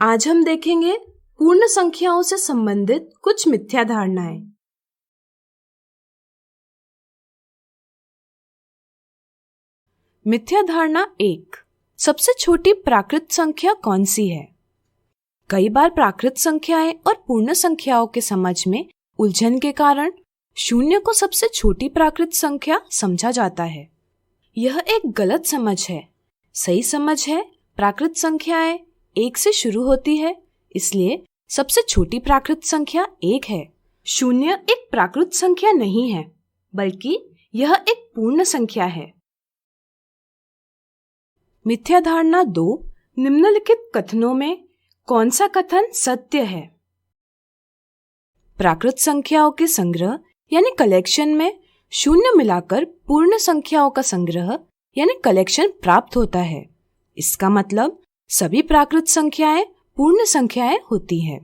आज हम देखेंगे पूर्ण संख्याओं से संबंधित कुछ मिथ्या धारणाएं। मिथ्या धारणा 1। सबसे छोटी प्राकृत संख्या कौन सी है? कई बार प्राकृत संख्याएं और पूर्ण संख्याओं के समझ में उलझन के कारण शून्य को सबसे छोटी प्राकृत संख्या समझा जाता है। यह एक गलत समझ है। सही समझ है प्राकृत संख्याएं 1 से शुरू होती है, इसलिए सबसे छोटी प्राकृत संख्या 1 है। शून्य एक प्राकृत संख्या नहीं है, बल्कि यह एक पूर्ण संख्या है। मिथ्या धारणा 2। निम्नलिखित कथनों में कौन सा कथन सत्य है? प्राकृत संख्याओं के संग्रह यानी कलेक्शन में शून्य मिलाकर पूर्ण संख्याओं का संग्रह यानी कलेक्शन प्राप्त होता है। इसका मतलब सभी प्राकृत संख्याएं पूर्ण संख्याएं होती हैं।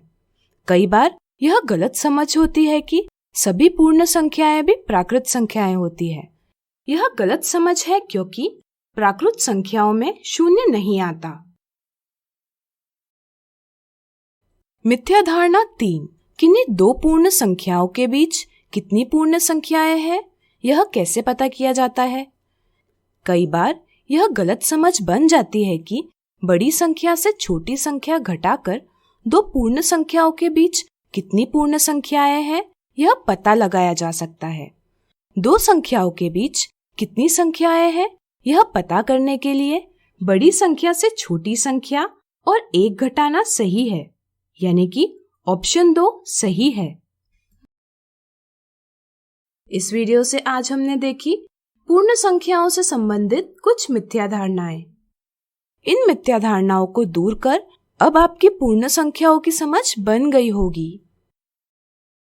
कई बार यह गलत समझ होती है कि सभी पूर्ण संख्याएं भी प्राकृत संख्याएं होती है। यह गलत समझ है क्योंकि प्राकृत संख्याओं में शून्य नहीं आता। मिथ्या धारणा 3। किन्हीं दो पूर्ण संख्याओं के बीच कितनी पूर्ण संख्याएं हैं, यह कैसे पता किया जाता है? कई बार यह गलत समझ बन जाती है कि बड़ी संख्या से छोटी संख्या घटाकर दो पूर्ण संख्याओं के बीच कितनी पूर्ण संख्याएं हैं, यह पता लगाया जा सकता है। दो संख्याओं के बीच कितनी संख्याएं हैं, यह पता करने के लिए बड़ी संख्या से छोटी संख्या और 1 घटाना सही है, यानी कि ऑप्शन 2 सही है। इस वीडियो से आज हमने देखी पूर्ण संख्याओं से संबंधित कुछ मिथ्या धारणाएं। इन मिथ्या धारणाओं को दूर कर अब आपकी पूर्ण संख्याओं की समझ बन गई होगी।